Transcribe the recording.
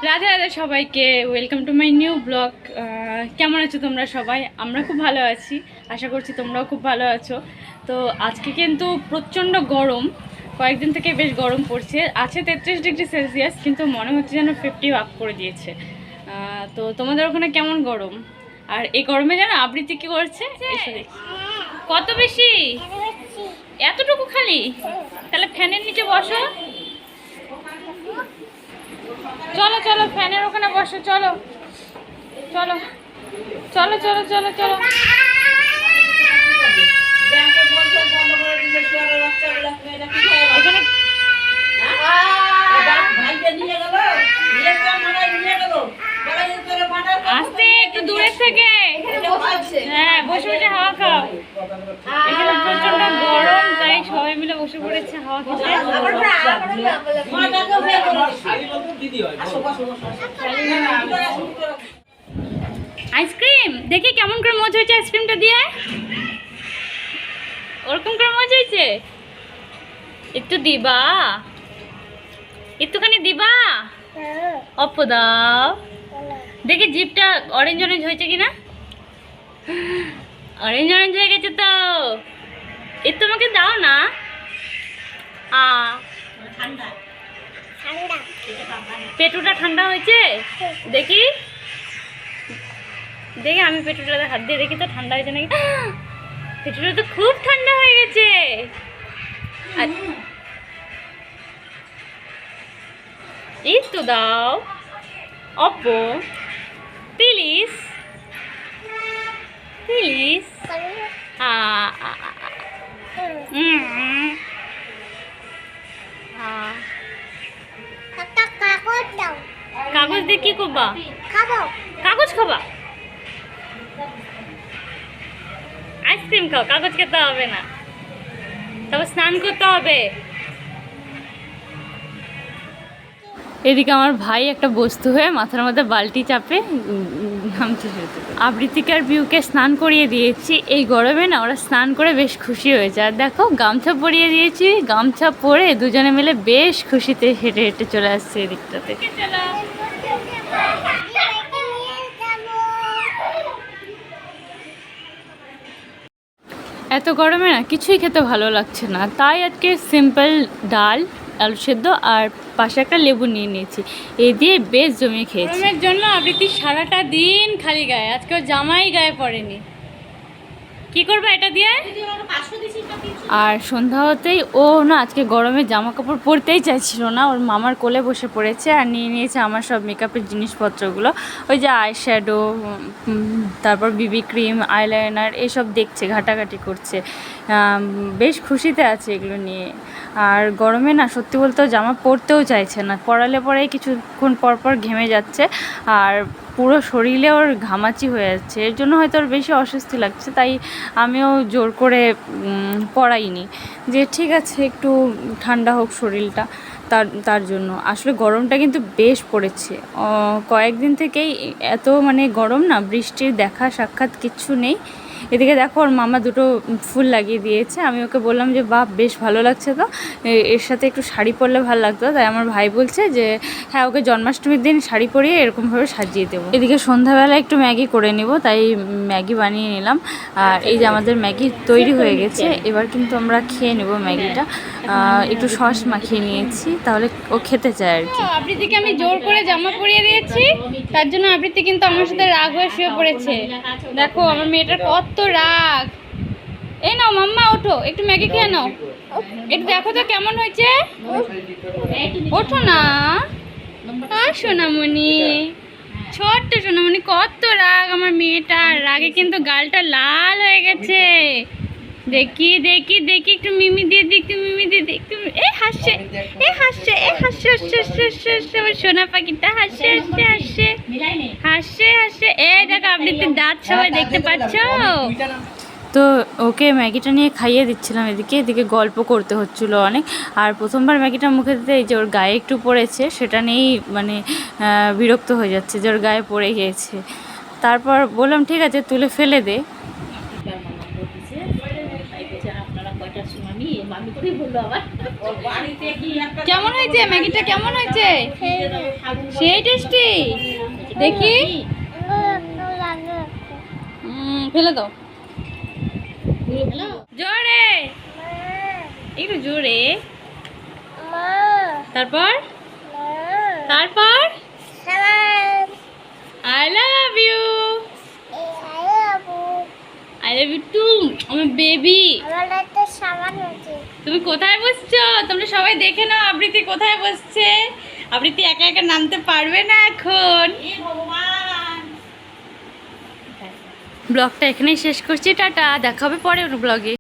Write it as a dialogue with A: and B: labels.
A: রাধে রাধে সবাইকে, welcome to my new blog. কেমন আছো তোমরা সবাই? আমরা খুব ভালো আছি, আশা করছি তোমরাও খুব ভালো আছো। তো আজকে কিন্তু প্রচণ্ড গরম, কয়েকদিন থেকে বেশ গরম পড়ছে। আছে 33°C, কিন্তু মনে হচ্ছে যেন 50 আপ করে দিয়েছে। তো তোমাদের ওখানে কেমন গরম? আর এই গরমে যেন আবৃত্তি কী করছে, এসে দেখি। কত বেশি? এতটুকু খালি? তাহলে ফ্যানের নিচে বসো। চলো চলো, ফ্যানের ওখানে বসো। চলো চলো চলো চলো চলো চলো। আসতে একটু দূরের থেকে, হ্যাঁ বসে বসে হাওয়া খাও। এখানে প্রচন্ড গরম, তাই সবাই মিলে বসে পড়েছে হাওয়া খেতে। আইসক্রিম দেখি কেমন করে মজা হয়েছে আইসক্রিমটা দিয়ে। ওরকম করে মজা হয়েছে? একটু দিবা, একটুখানি দিবা। অপ্প দাও দেখি, জিপটা অরেঞ্জ অরেঞ্জ হয়েছে কিনা। অরেঞ্জ অরেঞ্জ হয়ে গেছে তো, একটু আমাকে দাও না। পেটুটা ঠান্ডা হয়েছে? দেখি দেখি, আমি পেটুটাতে হাত দিয়ে দেখি তো ঠান্ডা হয়েছে নাকি। পেটুটা তো খুব ঠান্ডা হয়ে গেছে। এই তো দাও অপো, প্লিজ প্লিজ। কাগজ দিয়ে কি করবা? কাগজ খাবা? আইসক্রিম খাও, কাগজ খেতে হবে না। তারপর স্নান করতে হবে। এদিকে আমার ভাই একটা বস্তু হয়ে মাথার মধ্যে বালতি চাপে ঘামছে। আবৃত্তিকার বিউকে স্নান করিয়ে দিয়েছি। এই গরমে না ওরা স্নান করে বেশ খুশি হয়েছে। আর দেখো গামছা পরিয়ে দিয়েছি, গামছা পরে দুজনে মিলে বেশ খুশিতে হেঁটে হেঁটে চলে আসছে এদিকটাতে। এত গরমে না কিছুই খেতে ভালো লাগছে না, তাই আজকে সিম্পল ডাল, আলু সেদ্ধ আর পাশে একটা লেবু নিয়ে নিয়েছি। এই দিয়ে বেশ জমিয়ে খেয়েছি। গরমের জন্য আবৃত্তি সারাটা দিন খালি গায়ে, আজকেও জামাই গায়ে পড়েনি। কি করবো এটা দিয়ে? আর সন্ধ্যা হতেই ও না আজকে গরমে জামা কাপড় পরতেই চাইছিল না, ওর মামার কোলে বসে পড়েছে আর নিয়ে নিয়েছে আমার সব মেকআপের জিনিসপত্রগুলো। ওই যে আই শ্যাডো, তারপর বিবি ক্রিম, আইলাইনার এসব দেখছে, ঘাটাঘাটি করছে। বেশ খুশিতে আছে এগুলো নিয়ে। আর গরমে না সত্যি বলতেও জামা পরতেও চাইছে না, পরালে পরেই কিছুক্ষণ পর পর ঘেমে যাচ্ছে আর পুরো শরীরে ওর ঘামাচি হয়ে যাচ্ছে। এর জন্য হয়তো ওর বেশি অস্বস্তি লাগছে, তাই আমিও জোর করে পরাইনি, যে ঠিক আছে একটু ঠান্ডা হোক শরীরটা। তার জন্য আসলে গরমটা কিন্তু বেশ পড়েছে কয়েকদিন থেকেই। এত মানে গরম না, বৃষ্টির দেখা সাক্ষাৎ কিচ্ছু নেই। এদিকে দেখো ওর মামা দুটো ফুল লাগিয়ে দিয়েছে। আমি ওকে বললাম যে বাহ বেশ ভালো লাগছে তো, এর সাথে একটু শাড়ি পরলে ভালো লাগতো। তাই আমার ভাই বলছে যে হ্যাঁ ওকে জন্মাষ্টমীর দিন শাড়ি পরিয়ে এরকমভাবে সাজিয়ে দেবো। এদিকে সন্ধ্যাবেলা একটু ম্যাগি করে নিব, তাই ম্যাগি বানিয়ে নিলাম। আর এই যে আমাদের ম্যাগি তৈরি হয়ে গেছে, এবার কিন্তু আমরা খেয়ে নেব ম্যাগিটা। একটু সস মাখিয়ে নিয়েছি, তাহলে ও খেতে চায় আর কি। আবৃত্তিকে আমি জোর করে জামা পরিয়ে দিয়েছি, তার জন্য আবৃত্তি কিন্তু আমার সাথে রাগ হয়ে শুয়ে পড়েছে। দেখো আমার মেয়েটার কত রাগ। এই নাও মাম্মা, ওঠো একটু ম্যাগি খেয়ে নাও। একটু দেখো তো কেমন হয়েছে। ওঠো না সোনামণি, ছোট্ট সোনামণি, কত রাগ আমার মেয়েটার। রাগে কিন্তু গালটা লাল হয়ে গেছে। দেখি দেখি দেখি, একটু মিমি দিয়ে দিই, একটু মিমি দিয়ে দিই, একটু। এ হাসছে, এ হাসছে, এ হাসছে হাসছে হাসছে হাসছে, আমার সোনা পাখিটা হাসছে হাসছে হাসছে হাসছে হাসছে। এই দেখো আবৃত্তির দাঁত সবাই দেখতে পাচ্ছ। তো ওকে ম্যাগিটা নিয়ে খাইয়ে দিচ্ছিলাম, এদিকে গল্প করতে হচ্ছিলো অনেক। আর প্রথমবার ম্যাগিটা মুখে দিতে এই যে ওর গায়ে একটু পড়েছে, সেটা নিয়েই মানে বিরক্ত হয়ে যাচ্ছে যে ওর গায়ে পড়ে গিয়েছে। তারপর বললাম ঠিক আছে তুলে ফেলে দে। আপনারা কয়টার সময় আমি মামি করেই বললো আবার কেমন হয়েছে ম্যাগিটা? কেমন হয়েছে? সেই টেস্টি। দেখি, ফেলে দাও জোরে, একটু জোরে। তারপর তারপর I love you, I love you too আমার বেবি। তুমি কোথায় বসছো? তোমরা সবাই দেখে নাও আবৃত্তি কোথায় বসছে। আবৃত্তি একা একা নামতে পারবে না এখন। ব্লগটা এখানেই শেষ করছি, টাটা, দেখা হবে পরে ব্লগে।